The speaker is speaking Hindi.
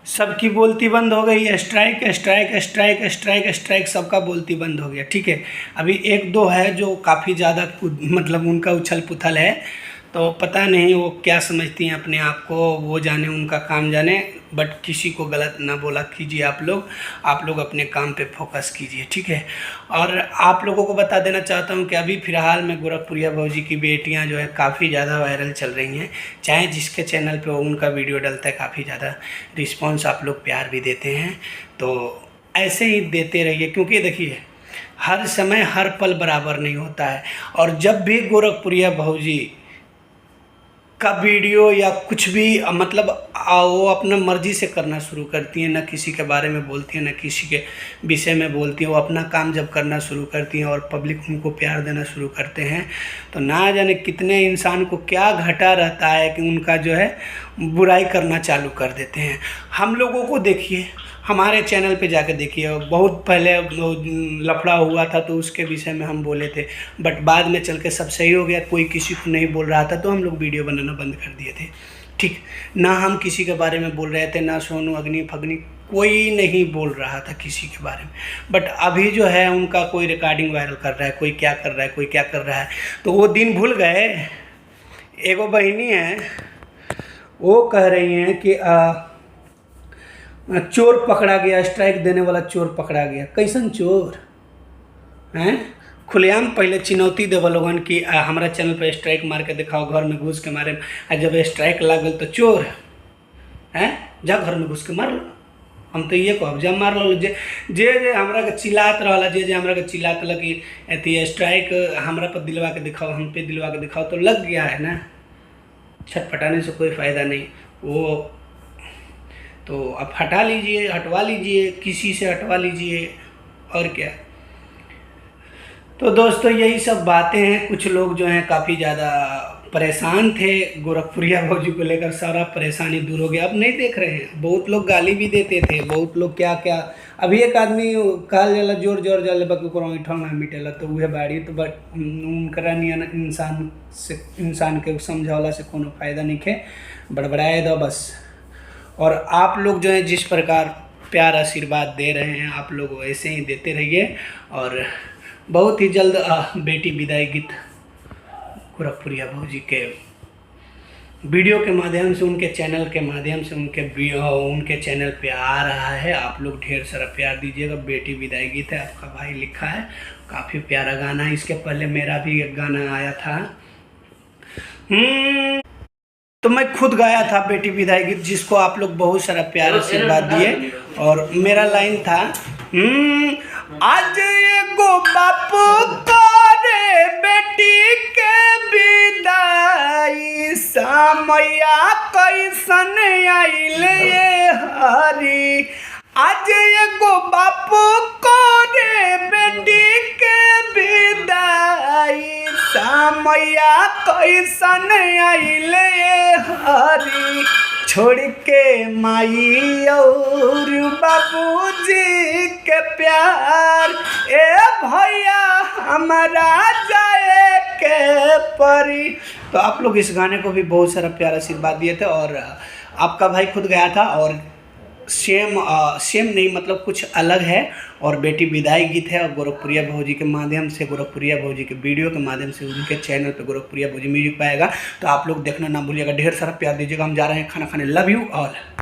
सबकी बोलती बंद हो गई, strike strike strike strike strike, सबका बोलती बंद हो गया। ठीक है, अभी एक दो है जो काफ़ी ज़्यादा मतलब उनका उछल पुथल है, तो पता नहीं वो क्या समझती हैं अपने आप को, वो जाने, उनका काम जाने। बट किसी को गलत ना बोला कीजिए, आप लोग अपने काम पे फोकस कीजिए। ठीक है, और आप लोगों को बता देना चाहता हूँ कि अभी फ़िलहाल में गोरखपुरिया भौजी की बेटियाँ जो है काफ़ी ज़्यादा वायरल चल रही हैं। चाहे जिसके चैनल पे उनका वीडियो डलता है, काफ़ी ज़्यादा रिस्पॉन्स आप लोग प्यार भी देते हैं, तो ऐसे ही देते रहिए। क्योंकि देखिए, हर समय हर पल बराबर नहीं होता है, और जब भी गोरखपुरिया भौजी का वीडियो या कुछ भी मतलब वो अपना मर्जी से करना शुरू करती हैं, ना किसी के बारे में बोलती हैं, ना किसी के विषय में बोलती हैं। वो अपना काम जब करना शुरू करती हैं और पब्लिक उनको प्यार देना शुरू करते हैं, तो ना जाने कितने इंसान को क्या घटा रहता है कि उनका जो है बुराई करना चालू कर देते हैं। हम लोगों को देखिए, हमारे चैनल पे जाके देखिए, बहुत पहले लफड़ा हुआ था तो उसके विषय में हम बोले थे, बट बाद में चल के सब सही हो गया, कोई किसी को नहीं बोल रहा था तो हम लोग वीडियो बनाना बंद कर दिए थे। ठीक, ना हम किसी के बारे में बोल रहे थे, ना सोनू अग्नि फग्नि, कोई नहीं बोल रहा था किसी के बारे में। बट अभी जो है उनका कोई रिकॉर्डिंग वायरल कर रहा है, कोई क्या कर रहा है, कोई क्या कर रहा है, तो वो दिन भूल गए। एगो बहिनी है, वो कह रही हैं कि चोर पकड़ा गया, स्ट्राइक देने वाला चोर पकड़ा गया। कैसन चोर हैं? खुलेआम पहले चुनौती देवल लोगन कि हमारा चैनल पे स्ट्राइक मार के दिखाओ, घर में घुस के मारे। जब स्ट्राइक लागल तो चोर हैं, जा घर में घुस के मार लो। हम तो ये कहब, जब मार लो, जे जे हमरा के चिल्लात रहला, जे हमरा के चिल्लात रहा कि अथी स्ट्राइक हमरा पर दिलवा के दिखाओ, हम पे दिलवा के दिखाओ, तो लग गया है ना। छटपटाने से कोई फ़ायदा नहीं, वो तो अब हटा लीजिए, हटवा लीजिए, किसी से हटवा लीजिए, और क्या। तो दोस्तों यही सब बातें हैं। कुछ लोग जो हैं काफ़ी ज़्यादा परेशान थे गोरखपुरिया भौजी को लेकर, सारा परेशानी दूर हो गया, अब नहीं देख रहे हैं। बहुत लोग गाली भी देते थे, बहुत लोग क्या क्या। अभी एक आदमी कहल जाला जोर जोर जल बको ऐठल ना मिटेला, तो वह बाड़ी, तो बट उनकरा नियन इंसान के समझौला से कोनो फायदा नहीं है, बड़बड़ाए दो बस। और आप लोग जो है जिस प्रकार प्यार आशीर्वाद दे रहे हैं, आप लोग वैसे ही देते रहिए। और बहुत ही जल्द बेटी विदाई गीत गोरखपुरिया भौजी के वीडियो के माध्यम से, उनके चैनल के माध्यम से, उनके चैनल पे आ रहा है। आप लोग ढेर सारा प्यार दीजिएगा। बेटी विदाई गीत है, आपका भाई लिखा है, काफ़ी प्यारा गाना है। इसके पहले मेरा भी एक गाना आया था, तो मैं खुद गाया था बेटी विदाई गीत, जिसको आप लोग बहुत सारा प्यार आशीर्वाद दिए। और मेरा लाइन था, आज एगो बापू करे बेटी के विदाई, समया कैसन आइल हरी। आज एगो बापू करे बेटी के विदाई, समया कैसन आइल हरी। छोड़ के माई और बाबूजी के प्यार, ए भैया हमारा जाए के परी। तो आप लोग इस गाने को भी बहुत सारा प्यार आशीर्वाद दिए थे, और आपका भाई खुद गया था, और सेम नहीं, मतलब कुछ अलग है। और बेटी विदाई गीत है, और गोरखपुरिया भौजी के माध्यम से, गोरखपुरिया भौजी के वीडियो के माध्यम से उनके चैनल पे गोरखपुरिया भौजी म्यूजिक पाएगा। तो आप लोग देखना ना भूलिएगा, ढेर सारा प्यार दीजिएगा। हम जा रहे हैं खाना खाने। Love you all.